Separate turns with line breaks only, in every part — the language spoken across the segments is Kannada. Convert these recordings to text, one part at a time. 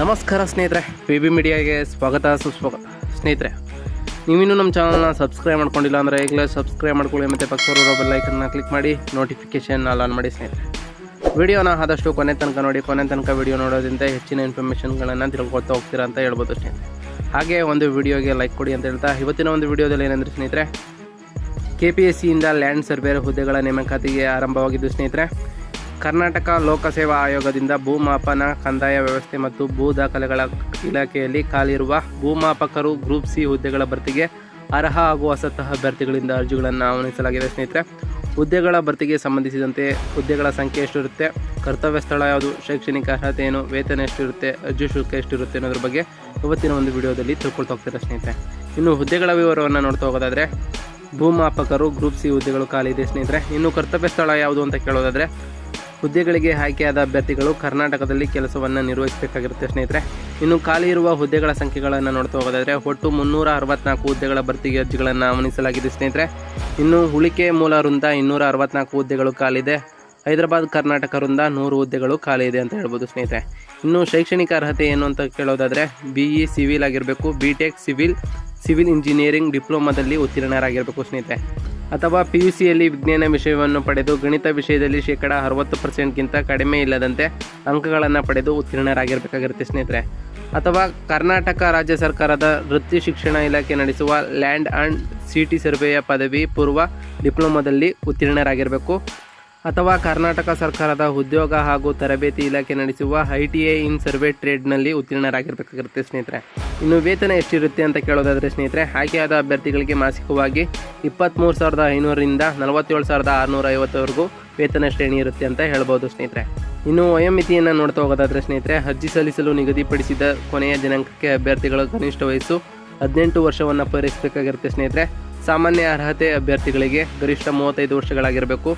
ನಮಸ್ಕಾರ ಸ್ನೇಹಿತರೆ, PB ಮೀಡಿಯಾಗೆ ಸ್ವಾಗತ ಸುಸ್ವಾಗತ. ಸ್ನೇಹಿತರೆ, ನೀವಿನ್ನೂ ನಮ್ಮ ಚಾನಲ್ನ ಸಬ್ಸ್ಕ್ರೈಬ್ ಮಾಡ್ಕೊಂಡಿಲ್ಲ ಅಂದರೆ ಈಗಲೇ ಸಬ್ಸ್ಕ್ರೈಬ್ ಮಾಡ್ಕೊಳ್ಳಿ ಮತ್ತು ಪಕ್ಕದಲ್ಲಿರೋ ಬೆಲ್ ಐಕನ್ನ ಕ್ಲಿಕ್ ಮಾಡಿ ನೋಟಿಫಿಕೇಷನ್ ಆನ್ ಮಾಡಿ. ಸ್ನೇಹಿತರೆ, ವಿಡಿಯೋನ ಆದಷ್ಟು ಕೊನೆ ತನಕ ನೋಡಿ. ಕೊನೆ ತನಕ ವಿಡಿಯೋ ನೋಡೋದ್ರಿಂದ ಹೆಚ್ಚಿನ ಇನ್ಫಾರ್ಮೇಷನ್ಗಳನ್ನು ತಿಳ್ಕೊಳ್ತಾ ಹೋಗ್ತೀರಾ ಅಂತ ಹೇಳ್ಬೋದು ಸ್ನೇಹಿತರೆ. ಹಾಗೆ ಒಂದು ವಿಡಿಯೋಗೆ ಲೈಕ್ ಕೊಡಿ ಅಂತ ಹೇಳ್ತಾ, ಇವತ್ತಿನ ಒಂದು ವಿಡಿಯೋದಲ್ಲಿ ಏನಂದರೆ ಸ್ನೇಹಿತರೆ, KPSCಯಿಂದ ಲ್ಯಾಂಡ್ ಸರ್ವೇರ್ ಹುದ್ದೆಗಳ ನೇಮಕಾತಿಗೆ ಆರಂಭವಾಗಿದ್ದು ಸ್ನೇಹಿತರೆ. ಕರ್ನಾಟಕ ಲೋಕಸೇವಾ ಆಯೋಗದಿಂದ ಭೂಮಾಪನ, ಕಂದಾಯ ವ್ಯವಸ್ಥೆ ಮತ್ತು ಭೂ ದಾಖಲೆಗಳ ಇಲಾಖೆಯಲ್ಲಿ ಖಾಲಿರುವ ಭೂಮಾಪಕರು ಗ್ರೂಪ್ ಸಿ ಹುದ್ದೆಗಳ ಭರ್ತಿಗೆ ಅರ್ಹ ಹಾಗೂ ಅಸತ್ತ ಅಭ್ಯರ್ಥಿಗಳಿಂದ ಅರ್ಜಿಗಳನ್ನು ಆಹ್ವಾನಿಸಲಾಗಿದೆ ಸ್ನೇಹಿತರೆ. ಹುದ್ದೆಗಳ ಭರ್ತಿಗೆ ಸಂಬಂಧಿಸಿದಂತೆ ಹುದ್ದೆಗಳ ಸಂಖ್ಯೆ ಎಷ್ಟಿರುತ್ತೆ, ಕರ್ತವ್ಯ ಸ್ಥಳ ಯಾವುದು, ಶೈಕ್ಷಣಿಕ ಅರ್ಹತೆ ಏನು, ವೇತನ ಎಷ್ಟಿರುತ್ತೆ, ಅರ್ಜಿ ಶುಲ್ಕ ಎಷ್ಟಿರುತ್ತೆ ಅನ್ನೋದ್ರ ಬಗ್ಗೆ ಇವತ್ತಿನ ಒಂದು ವಿಡಿಯೋದಲ್ಲಿ ತಿಳ್ಕೊಳ್ತಾ ಹೋಗ್ತಾರೆ ಸ್ನೇಹಿತರೆ. ಇನ್ನು ಹುದ್ದೆಗಳ ವಿವರವನ್ನು ನೋಡ್ತಾ ಹೋಗೋದಾದರೆ, ಭೂಮಾಪಕರು ಗ್ರೂಪ್ ಸಿ ಹುದ್ದೆಗಳು ಖಾಲಿ ಇದೆ ಸ್ನೇಹಿತರೆ. ಇನ್ನು ಕರ್ತವ್ಯ ಸ್ಥಳ ಯಾವುದು ಅಂತ ಕೇಳೋದಾದರೆ, ಹುದ್ದೆಗಳಿಗೆ ಆಯ್ಕೆಯಾದ ಅಭ್ಯರ್ಥಿಗಳು ಕರ್ನಾಟಕದಲ್ಲಿ ಕೆಲಸವನ್ನು ನಿರ್ವಹಿಸಬೇಕಾಗಿರುತ್ತೆ ಸ್ನೇಹಿತರೆ. ಇನ್ನು ಖಾಲಿ ಇರುವ ಹುದ್ದೆಗಳ ಸಂಖ್ಯೆಗಳನ್ನು ನೋಡ್ತಾ ಹೋಗೋದಾದರೆ, ಒಟ್ಟು 364 ಹುದ್ದೆಗಳ ಭರ್ತಿಗೆ ಅರ್ಜಿಗಳನ್ನು ಆಹ್ವಾನಿಸಲಾಗಿದೆ ಸ್ನೇಹಿತರೆ. ಇನ್ನು ಉಳಿಕೆ ಮೂಲ ವೃಂದ 264 ಹುದ್ದೆಗಳು ಖಾಲಿದೆ. ಹೈದರಾಬಾದ್ ಕರ್ನಾಟಕ ವೃಂದ 100 ಹುದ್ದೆಗಳು ಖಾಲಿ ಇದೆ ಅಂತ ಹೇಳ್ಬೋದು ಸ್ನೇಹಿತರೆ. ಇನ್ನು ಶೈಕ್ಷಣಿಕ ಅರ್ಹತೆ ಏನು ಅಂತ ಕೇಳೋದಾದರೆ, BE ಸಿವಿಲ್ ಆಗಿರಬೇಕು, BTech ಸಿವಿಲ್ ಇಂಜಿನಿಯರಿಂಗ್ ಡಿಪ್ಲೊಮಾದಲ್ಲಿ ಉತ್ತೀರ್ಣರಾಗಿರಬೇಕು ಸ್ನೇಹಿತರೆ. ಅಥವಾ PUCಯಲ್ಲಿ ವಿಜ್ಞಾನ ವಿಷಯವನ್ನು ಪಡೆದು ಗಣಿತ ವಿಷಯದಲ್ಲಿ 60% ಕಡಿಮೆ ಇಲ್ಲದಂತೆ ಅಂಕಗಳನ್ನು ಪಡೆದು ಉತ್ತೀರ್ಣರಾಗಿರಬೇಕಾಗಿರುತ್ತೆ ಸ್ನೇಹಿತರೆ. ಅಥವಾ ಕರ್ನಾಟಕ ರಾಜ್ಯ ಸರ್ಕಾರದ ವೃತ್ತಿ ಶಿಕ್ಷಣ ಇಲಾಖೆ ನಡೆಸುವ ಲ್ಯಾಂಡ್ ಆ್ಯಂಡ್ ಸಿಟಿ ಸರ್ವೆಯ ಪದವಿ ಪೂರ್ವ ಡಿಪ್ಲೊಮಾದಲ್ಲಿ ಉತ್ತೀರ್ಣರಾಗಿರಬೇಕು. ಅಥವಾ ಕರ್ನಾಟಕ ಸರ್ಕಾರದ ಉದ್ಯೋಗ ಹಾಗೂ ತರಬೇತಿ ಇಲಾಖೆ ನಡೆಸುವ ITI ಇನ್ ಸರ್ವೆ ಟ್ರೇಡ್ನಲ್ಲಿ ಉತ್ತೀರ್ಣರಾಗಿರಬೇಕಾಗಿರುತ್ತೆ ಸ್ನೇಹಿತರೆ. ಇನ್ನು ವೇತನ ಎಷ್ಟಿರುತ್ತೆ ಅಂತ ಕೇಳೋದಾದರೆ ಸ್ನೇಹಿತರೆ, ಆಯ್ಕೆಯಾದ ಅಭ್ಯರ್ಥಿಗಳಿಗೆ ಮಾಸಿಕವಾಗಿ 23,500ರಿಂದ 47,650ವರೆಗೂ ವೇತನ ಶ್ರೇಣಿ ಇರುತ್ತೆ ಅಂತ ಹೇಳ್ಬೋದು ಸ್ನೇಹಿತರೆ. ಇನ್ನು ವಯೋಮಿತಿಯನ್ನು ನೋಡ್ತಾ ಹೋಗೋದಾದರೆ ಸ್ನೇಹಿತರೆ, ಅರ್ಜಿ ಸಲ್ಲಿಸಲು ನಿಗದಿಪಡಿಸಿದ ಕೊನೆಯ ದಿನಾಂಕಕ್ಕೆ ಅಭ್ಯರ್ಥಿಗಳ ಕನಿಷ್ಠ ವಯಸ್ಸು 18 ವರ್ಷವನ್ನು ಪೂರೈಸಬೇಕಾಗಿರುತ್ತೆ ಸ್ನೇಹಿತರೆ. ಸಾಮಾನ್ಯ ಅರ್ಹತೆ ಅಭ್ಯರ್ಥಿಗಳಿಗೆ ಗರಿಷ್ಠ 35 ವರ್ಷಗಳಾಗಿರಬೇಕು.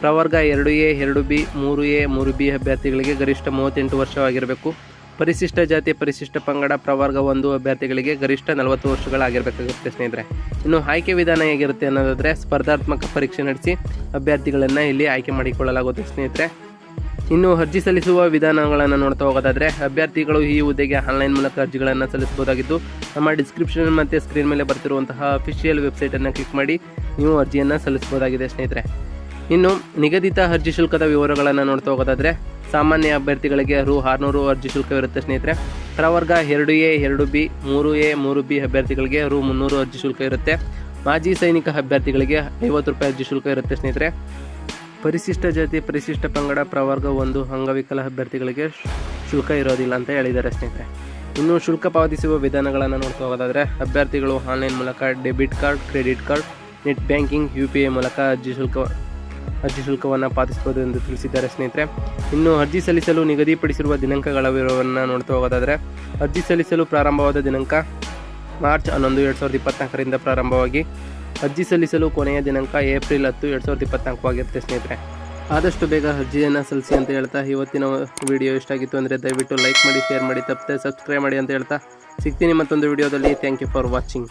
ಪ್ರವರ್ಗ 2A 2B 3A 3B ಅಭ್ಯರ್ಥಿಗಳಿಗೆ ಗರಿಷ್ಠ 38 ವರ್ಷವಾಗಿರಬೇಕು. ಪರಿಶಿಷ್ಟ ಜಾತಿ ಪರಿಶಿಷ್ಟ ಪಂಗಡ ಪ್ರವರ್ಗ 1 ಅಭ್ಯರ್ಥಿಗಳಿಗೆ ಗರಿಷ್ಠ 40 ವರ್ಷಗಳಾಗಿರಬೇಕಾಗುತ್ತೆ ಸ್ನೇಹಿತರೆ. ಇನ್ನು ಆಯ್ಕೆ ವಿಧಾನ ಹೇಗಿರುತ್ತೆ ಅನ್ನೋದಾದರೆ, ಸ್ಪರ್ಧಾತ್ಮಕ ಪರೀಕ್ಷೆ ನಡೆಸಿ ಅಭ್ಯರ್ಥಿಗಳನ್ನು ಇಲ್ಲಿ ಆಯ್ಕೆ ಮಾಡಿಕೊಳ್ಳಲಾಗುತ್ತೆ ಸ್ನೇಹಿತರೆ. ಇನ್ನು ಅರ್ಜಿ ಸಲ್ಲಿಸುವ ವಿಧಾನಗಳನ್ನು ನೋಡ್ತಾ ಹೋಗೋದಾದರೆ, ಅಭ್ಯರ್ಥಿಗಳು ಈ ಹುದ್ದೆಗೆ ಆನ್ಲೈನ್ ಮೂಲಕ ಅರ್ಜಿಗಳನ್ನು ಸಲ್ಲಿಸಬಹುದಾಗಿದ್ದು, ನಮ್ಮ ಡಿಸ್ಕ್ರಿಪ್ಷನ್ ಮತ್ತು ಸ್ಕ್ರೀನ್ ಮೇಲೆ ಬರ್ತಿರುವಂತಹ ಅಫಿಷಿಯಲ್ ವೆಬ್ಸೈಟನ್ನು ಕ್ಲಿಕ್ ಮಾಡಿ ನೀವು ಅರ್ಜಿಯನ್ನು ಸಲ್ಲಿಸಬಹುದಾಗಿದೆ ಸ್ನೇಹಿತರೆ. ಇನ್ನು ನಿಗದಿತ ಅರ್ಜಿ ಶುಲ್ಕದ ವಿವರಗಳನ್ನು ನೋಡ್ತಾ ಹೋಗೋದಾದರೆ, ಸಾಮಾನ್ಯ ಅಭ್ಯರ್ಥಿಗಳಿಗೆ ರು 600 ಅರ್ಜಿ ಶುಲ್ಕವಿರುತ್ತೆ ಸ್ನೇಹಿತರೆ. ಪ್ರವರ್ಗ 2A 2B 3A 3B ಅಭ್ಯರ್ಥಿಗಳಿಗೆ ರು 300 ಅರ್ಜಿ ಶುಲ್ಕ ಇರುತ್ತೆ. ಮಾಜಿ ಸೈನಿಕ ಅಭ್ಯರ್ಥಿಗಳಿಗೆ 50 ರೂಪಾಯಿ ಅರ್ಜಿ ಶುಲ್ಕ ಇರುತ್ತೆ ಸ್ನೇಹಿತರೆ. ಪರಿಶಿಷ್ಟ ಜಾತಿ ಪರಿಶಿಷ್ಟ ಪಂಗಡ ಪ್ರವರ್ಗ 1 ಅಂಗವಿಕಲ ಅಭ್ಯರ್ಥಿಗಳಿಗೆ ಶುಲ್ಕ ಇರೋದಿಲ್ಲ ಅಂತ ಹೇಳಿದ್ದಾರೆ ಸ್ನೇಹಿತರೆ. ಇನ್ನು ಶುಲ್ಕ ಪಾವತಿಸುವ ವಿಧಾನಗಳನ್ನು ನೋಡ್ತಾ ಹೋಗೋದಾದರೆ, ಅಭ್ಯರ್ಥಿಗಳು ಆನ್ಲೈನ್ ಮೂಲಕ debit card, credit card, net banking, UPI ಮೂಲಕ ಅರ್ಜಿ ಶುಲ್ಕವನ್ನು ಪಾವತಿಸಬಹುದು ಎಂದು ತಿಳಿಸಿದ್ದಾರೆ ಸ್ನೇಹಿತರೆ. ಇನ್ನು ಅರ್ಜಿ ಸಲ್ಲಿಸಲು ನಿಗದಿಪಡಿಸಿರುವ ದಿನಾಂಕಗಳ ವಿವರವನ್ನು ನೋಡ್ತಾ ಹೋಗೋದಾದರೆ, ಅರ್ಜಿ ಸಲ್ಲಿಸಲು ಪ್ರಾರಂಭವಾದ ದಿನಾಂಕ ಮಾರ್ಚ್ 11, 2024ರಿಂದ ಪ್ರಾರಂಭವಾಗಿ ಅರ್ಜಿ ಸಲ್ಲಿಸಲು ಕೊನೆಯ ದಿನಾಂಕ ಏಪ್ರಿಲ್ 10, 2024 ಆಗಿರುತ್ತೆ ಸ್ನೇಹಿತರೆ. ಆದಷ್ಟು ಬೇಗ ಅರ್ಜಿಯನ್ನು ಸಲ್ಲಿಸಿ ಅಂತ ಹೇಳ್ತಾ, ಇವತ್ತಿನ ವಿಡಿಯೋ ಇಷ್ಟ ಆಗಿತ್ತು ಅಂದರೆ ದಯವಿಟ್ಟು ಲೈಕ್ ಮಾಡಿ, ಶೇರ್ ಮಾಡಿ, ತಪ್ಪದೆ ಸಬ್ಸ್ಕ್ರೈಬ್ ಮಾಡಿ ಅಂತ ಹೇಳ್ತಾ ಸಿಗ್ತೀನಿ ಮತ್ತೊಂದು ವಿಡಿಯೋದಲ್ಲಿ. Thank you for watching.